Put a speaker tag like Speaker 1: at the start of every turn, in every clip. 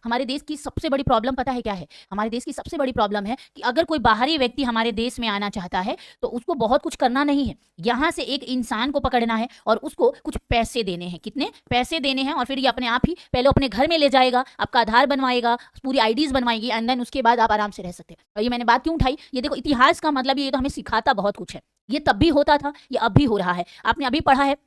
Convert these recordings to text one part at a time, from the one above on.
Speaker 1: हमारे देश की सबसे बड़ी प्रॉब्लम पता है क्या है? हमारे देश की सबसे बड़ी प्रॉब्लम है कि अगर कोई बाहरी व्यक्ति हमारे देश में आना चाहता है तो उसको बहुत कुछ करना नहीं है। यहाँ से एक इंसान को पकड़ना है और उसको कुछ पैसे देने हैं। कितने पैसे देने हैं? और फिर ये अपने आप ही पहले अपने घर में ले जाएगा, आपका आधार बनवाएगा, पूरी आईडीज बनवाएगी, एंड देन उसके बाद आप आराम से रह सकते हैं। और ये मैंने बात क्यों उठाई? ये देखो, इतिहास का मतलब ये तो हमें सिखाता बहुत कुछ है। ये तब भी होता था, ये अब भी हो रहा है। आपने अभी पढ़ा है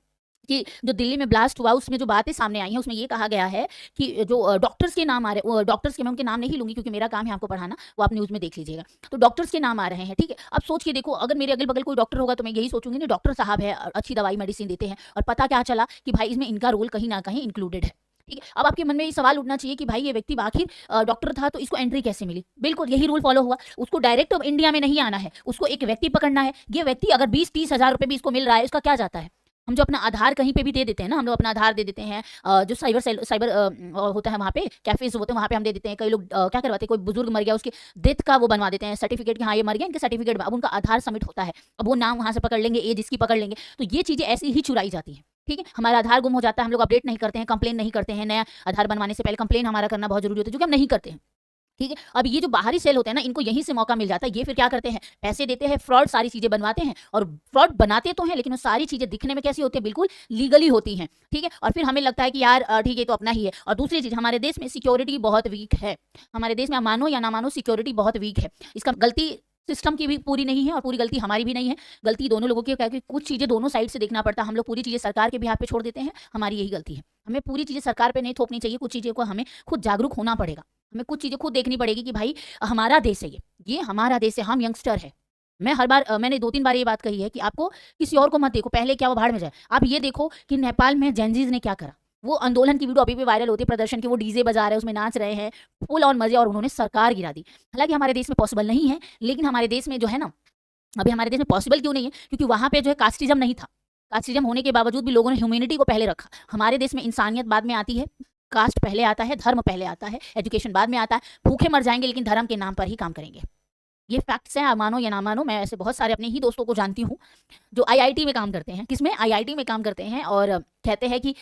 Speaker 1: कि जो दिल्ली में ब्लास्ट हुआ उसमें जो बातें सामने आई हैं उसमें ये कहा गया है कि जो डॉक्टर्स के नाम आ रहे हैं, डॉक्टर्स के मैं उनके नाम नहीं लूंगी क्योंकि मेरा काम है आपको पढ़ाना, वो आप न्यूज़ में देख लीजिएगा। तो डॉक्टर्स के नाम आ रहे हैं, ठीक है। अब सोच के देखो, अगर मेरे अगल बगल कोई डॉक्टर होगा तो मैं यही सोचूंगी ना, डॉक्टर साहब है, अच्छी दवाई मेडिसिन देते हैं, और पता क्या चला कि भाई इसमें इनका रोल कहीं ना कहीं इंक्लूडेड है। ठीक है। अब आपके मन में ये सवाल उठना चाहिए कि भाई ये व्यक्ति आखिर डॉक्टर था तो इसको एंट्री कैसे मिली? बिल्कुल यही रूल फॉलो हुआ। उसको डायरेक्ट इंडिया में नहीं आना है, उसको एक व्यक्ति पकड़ना है। ये व्यक्ति अगर 20-30 हजार रुपए भी इसको मिल रहा है, इसका क्या जाता है? हम जो अपना आधार कहीं पे भी दे देते हैं ना, हम लोग अपना आधार दे देते हैं, जो साइबर होता है वहाँ पे कैफेज होते हैं, वहाँ पे हम दे देते हैं। कई लोग क्या करवाते हैं, कोई बुजुर्ग मर गया उसके डेथ का वो बनवा देते हैं सर्टिफिकेट कि हाँ ये मर गया, इनके सर्टिफिकेट। अब उनका आधार सबमिट होता है, अब वो नाम वहाँ से पकड़ लेंगे, एज इसकी पकड़ लेंगे, तो ये चीजें ऐसी ही चुराई जाती हैं। ठीक है। हमारा आधार गुम हो जाता है, हम लोग अपडेट नहीं करते हैं, कंप्लेन नहीं करते हैं। नया आधार बनवाने से पहले कंप्लेन हमारा करना बहुत जरूरी होता है, जो कि हम नहीं करते हैं। ठीक है। अब ये जो बाहरी सेल होते हैं ना, इनको यहीं से मौका मिल जाता है। ये फिर क्या करते हैं, पैसे देते हैं, फ्रॉड सारी चीजें बनवाते हैं, और फ्रॉड बनाते तो हैं लेकिन वो सारी चीजें दिखने में कैसी होती है, बिल्कुल लीगली होती हैं। ठीक है। और फिर हमें लगता है कि यार ठीक है तो अपना ही है। और दूसरी चीज, हमारे देश में सिक्योरिटी बहुत वीक है। हमारे देश में, मानो या ना मानो, सिक्योरिटी बहुत वीक है। इसका गलती सिस्टम की भी पूरी नहीं है और पूरी गलती हमारी भी नहीं है, गलती दोनों लोगों की। क्या कि कुछ चीजें दोनों साइड से देखना पड़ता है। हम लोग पूरी चीजें सरकार के भी हाथ पे छोड़ देते हैं, हमारी यही गलती है। हमें पूरी चीजें सरकार पे नहीं थोपनी चाहिए, कुछ चीजें को हमें खुद जागरूक होना पड़ेगा। हमें कुछ चीजें खुद देखनी पड़ेगी कि भाई हमारा देश है, ये हमारा देश है, हम यंगस्टर है। मैं हर बार मैंने 2-3 बार ये बात कही है कि आपको किसी और को मत देखो, पहले क्या वो भाड़ में जाए। आप ये देखो कि नेपाल में जेनजीज ने क्या करा। वो आंदोलन की वीडियो अभी भी वायरल होती है, प्रदर्शन की, वो डीजे बजा रहे हैं, उसमें नाच रहे हैं, फुल ऑन मजे, और उन्होंने सरकार गिरा दी। हालांकि हमारे देश में पॉसिबल नहीं है, लेकिन हमारे देश में जो है ना, अभी हमारे देश में पॉसिबल क्यों नहीं है? क्योंकि वहां पे जो है कास्टिज्म नहीं था। कास्टिज्म होने के बावजूद भी लोगों ने ह्यूमैनिटी को पहले रखा। हमारे देश में इंसानियत बाद में आती है, कास्ट पहले आता है, धर्म पहले आता है, एजुकेशन बाद में आता है। भूखे मर जाएंगे लेकिन धर्म के नाम पर ही काम करेंगे। ये फैक्ट्स हैं, आप मानो या ना मानो। मैं ऐसे बहुत सारे अपने ही दोस्तों को जानती हूँ जो आईआईटी में काम करते हैं। किसमें? आईआईटी में काम करते हैं, और कहते हैं कि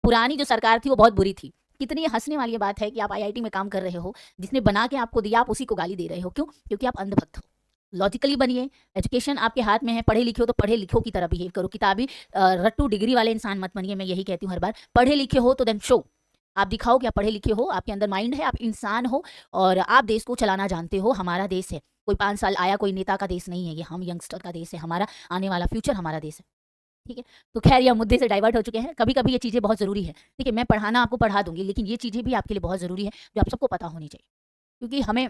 Speaker 1: पुरानी जो सरकार थी वो बहुत बुरी थी। कितनी हंसने वाली बात है कि आप आईआईटी में काम कर रहे हो, जिसने बना के आपको दिया, आप उसी को गाली दे रहे हो। क्यों? क्योंकि आप अंधभक्त हो। लॉजिकली बनिए, एजुकेशन आपके हाथ में है, पढ़े लिखे हो तो पढ़े लिखो की तरह बिहेव करो। किताबी रट्टू डिग्री वाले इंसान मत बनिए। मैं यही कहती हूँ हर बार, पढ़े लिखे हो तो देन शो। आप दिखाओ कि आप पढ़े लिखे हो, आपके अंदर माइंड है, आप इंसान हो, और आप देश को चलाना जानते हो। हमारा देश है, कोई 5 साल आया कोई नेता का देश नहीं है ये, हम यंगस्टर का देश है। हमारा आने वाला फ्यूचर हमारा देश है। ठीक है। तो खैर, ये मुद्दे से डाइवर्ट हो चुके हैं। कभी कभी ये चीज़ें बहुत ज़रूरी है। ठीक है, मैं पढ़ाना आपको पढ़ा दूंगी, लेकिन ये चीज़ें भी आपके लिए बहुत ज़रूरी है, जो आप सबको पता होनी चाहिए। क्योंकि हमें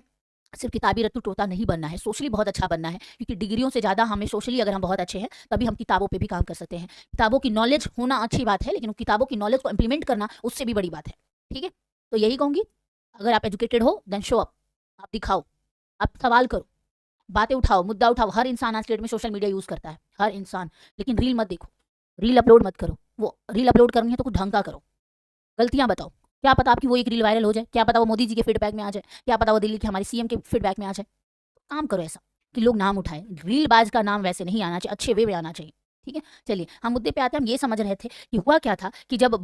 Speaker 1: सिर्फ किताबी रट्टू तोता नहीं बनना है, सोशली बहुत अच्छा बनना है। क्योंकि डिग्रियों से ज़्यादा हमें सोशली अगर हम बहुत अच्छे हैं, तभी हम किताबों पे भी काम कर सकते हैं। किताबों की नॉलेज होना अच्छी बात है, लेकिन उन किताबों की नॉलेज को इंप्लीमेंट करना उससे भी बड़ी बात है। ठीक है। तो यही कहूँगी, अगर आप एजुकेटेड हो देन शो अप। आप दिखाओ, आप सवाल करो, बातें उठाओ, मुद्दा उठाओ। हर इंसान आज के डेट में सोशल मीडिया यूज़ करता है, हर इंसान। लेकिन रील मत देखो, रील अपलोड मत करो। वो रील अपलोड करनी है तो कुछ ढंग का करो, गलतियां बताओ। क्या पता आपकी वो एक रील वायरल हो जाए, क्या पता वो मोदी जी के फीडबैक में आ जाए, क्या पता वो दिल्ली के हमारे सीएम के फीडबैक में आ जाए। काम करो ऐसा कि लोग नाम उठाए। रील बाज का नाम वैसे नहीं आना चाहिए, अच्छे वे में आना चाहिए। ठीक है। चलिए हम मुद्दे पे आते हैं। हम ये समझ रहे थे कि हुआ क्या था कि जब